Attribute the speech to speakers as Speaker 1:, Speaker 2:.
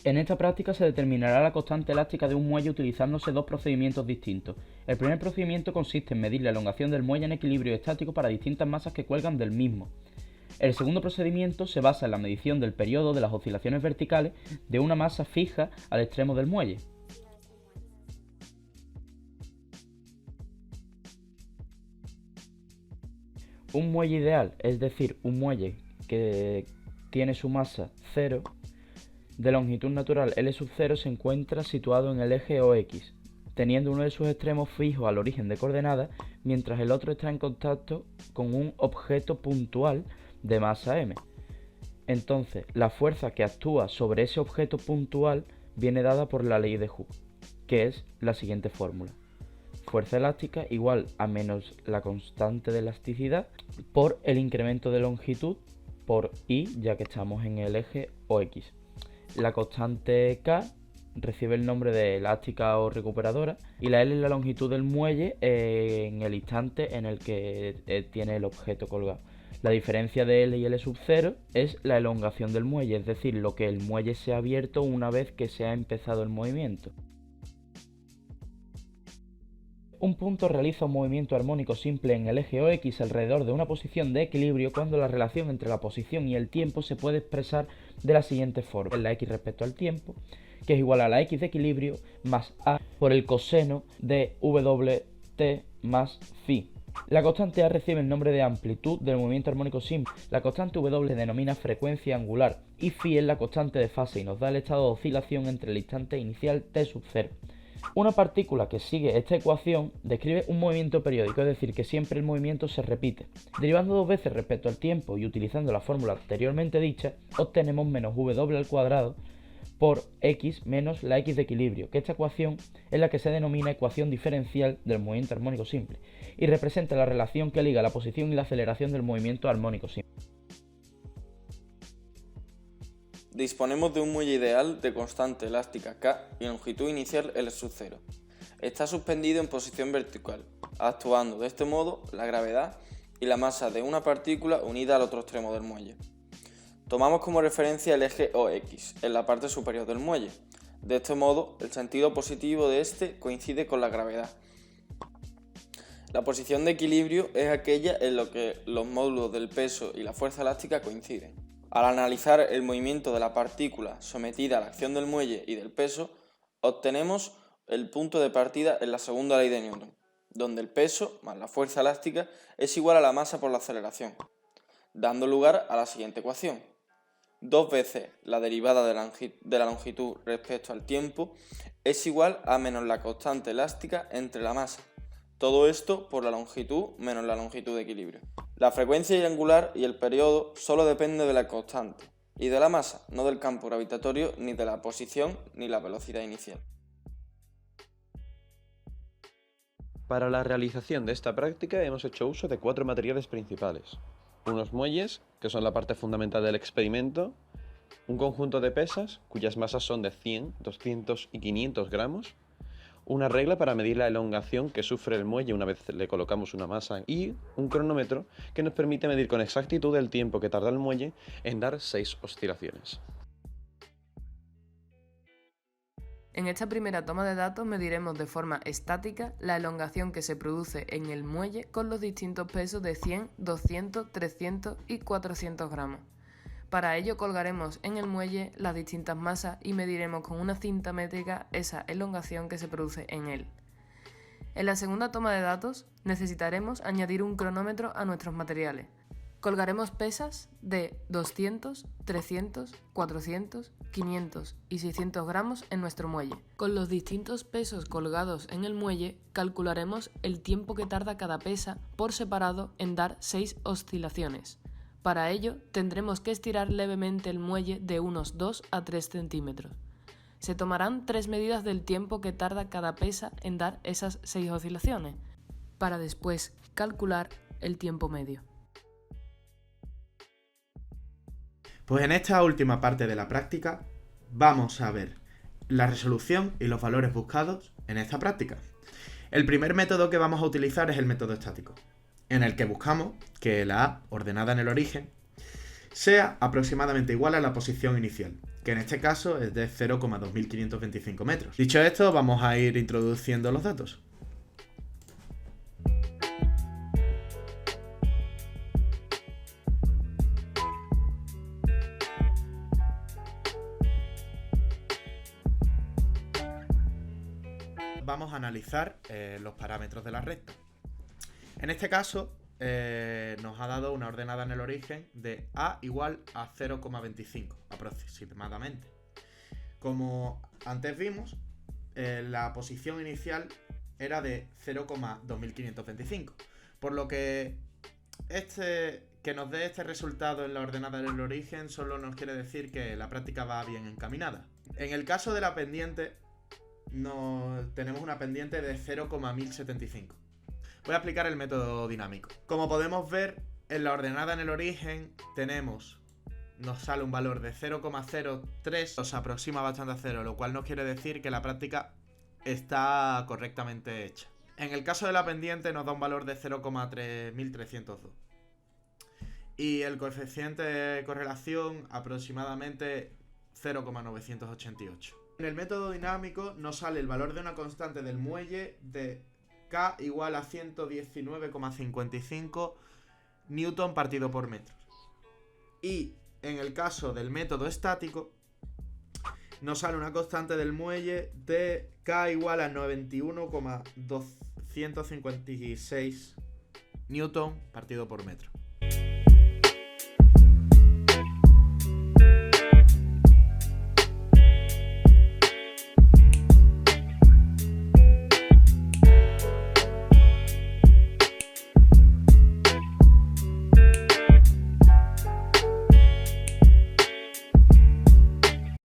Speaker 1: En esta práctica se determinará la constante elástica de un muelle utilizándose dos procedimientos distintos. El primer procedimiento consiste en medir la elongación del muelle en equilibrio estático para distintas masas que cuelgan del mismo. El segundo procedimiento se basa en la medición del periodo de las oscilaciones verticales de una masa fija al extremo del muelle. Un muelle ideal, es decir, un muelle que tiene su masa 0, de longitud natural L0, se encuentra situado en el eje OX, teniendo uno de sus extremos fijo al origen de coordenadas, mientras el otro está en contacto con un objeto puntual de masa m. Entonces, la fuerza que actúa sobre ese objeto puntual viene dada por la ley de Hooke, que es la siguiente fórmula: fuerza elástica igual a menos la constante de elasticidad por el incremento de longitud por I, ya que estamos en el eje OX. La constante K recibe el nombre de elástica o recuperadora y la L es la longitud del muelle en el instante en el que tiene el objeto colgado. La diferencia de L y L0 es la elongación del muelle, es decir, lo que el muelle se ha abierto una vez que se ha empezado el movimiento. Un punto realiza un movimiento armónico simple en el eje OX alrededor de una posición de equilibrio cuando la relación entre la posición y el tiempo se puede expresar de la siguiente forma: la X respecto al tiempo, que es igual a la X de equilibrio más A por el coseno de WT más Φ. La constante A recibe el nombre de amplitud del movimiento armónico simple. La constante W se denomina frecuencia angular y Φ es la constante de fase y nos da el estado de oscilación entre el instante inicial T0. Una partícula que sigue esta ecuación describe un movimiento periódico, es decir, que siempre el movimiento se repite. Derivando dos veces respecto al tiempo y utilizando la fórmula anteriormente dicha, obtenemos menos w al cuadrado por x menos la x de equilibrio, que esta ecuación es la que se denomina ecuación diferencial del movimiento armónico simple y representa la relación que liga la posición y la aceleración del movimiento armónico simple.
Speaker 2: Disponemos de un muelle ideal de constante elástica K y longitud inicial L0. Está suspendido en posición vertical, actuando de este modo la gravedad y la masa de una partícula unida al otro extremo del muelle. Tomamos como referencia el eje OX en la parte superior del muelle. De este modo, el sentido positivo de este coincide con la gravedad. La posición de equilibrio es aquella en la que los módulos del peso y la fuerza elástica coinciden. Al analizar el movimiento de la partícula sometida a la acción del muelle y del peso, obtenemos el punto de partida en la segunda ley de Newton, donde el peso más la fuerza elástica es igual a la masa por la aceleración, dando lugar a la siguiente ecuación: 2 veces la derivada de la longitud respecto al tiempo es igual a menos la constante elástica entre la masa. Todo esto por la longitud menos la longitud de equilibrio. La frecuencia angular y el periodo solo dependen de la constante y de la masa, no del campo gravitatorio, ni de la posición ni la velocidad inicial.
Speaker 3: Para la realización de esta práctica hemos hecho uso de 4 materiales principales: unos muelles, que son la parte fundamental del experimento, un conjunto de pesas, cuyas masas son de 100, 200 y 500 gramos, una regla para medir la elongación que sufre el muelle una vez le colocamos una masa y un cronómetro que nos permite medir con exactitud el tiempo que tarda el muelle en dar 6 oscilaciones.
Speaker 4: En esta primera toma de datos mediremos de forma estática la elongación que se produce en el muelle con los distintos pesos de 100, 200, 300 y 400 gramos. Para ello colgaremos en el muelle las distintas masas y mediremos con una cinta métrica esa elongación que se produce en él. En la segunda toma de datos necesitaremos añadir un cronómetro a nuestros materiales. Colgaremos pesas de 200, 300, 400, 500 y 600 gramos en nuestro muelle. Con los distintos pesos colgados en el muelle calcularemos el tiempo que tarda cada pesa por separado en dar 6 oscilaciones. Para ello tendremos que estirar levemente el muelle de unos 2 a 3 centímetros. Se tomarán 3 medidas del tiempo que tarda cada pesa en dar esas 6 oscilaciones, para después calcular el tiempo medio.
Speaker 5: Pues en esta última parte de la práctica vamos a ver la resolución y los valores buscados en esta práctica. El primer método que vamos a utilizar es el método estático, en el que buscamos que la A, ordenada en el origen, sea aproximadamente igual a la posición inicial que en este caso es de 0,2525 metros. Dicho esto, vamos a ir introduciendo los datos. Vamos a analizar los parámetros de la recta. En este caso nos ha dado una ordenada en el origen de a igual a 0,25 aproximadamente. Como antes vimos, la posición inicial era de 0,2525, por lo que que nos dé este resultado en la ordenada del origen solo nos quiere decir que la práctica va bien encaminada. En el caso de la pendiente, tenemos una pendiente de 0,1075. Voy a aplicar el método dinámico. Como podemos ver, en la ordenada en el origen nos sale un valor de 0,03, nos aproxima bastante a 0, lo cual nos quiere decir que la práctica está correctamente hecha. En el caso de la pendiente nos da un valor de 0,3302. Y el coeficiente de correlación aproximadamente 0,988. En el método dinámico nos sale el valor de una constante del muelle de K igual a 119,55 newton partido por metro. Y en el caso del método estático nos sale una constante del muelle de K igual a 91,256 newton partido por metro.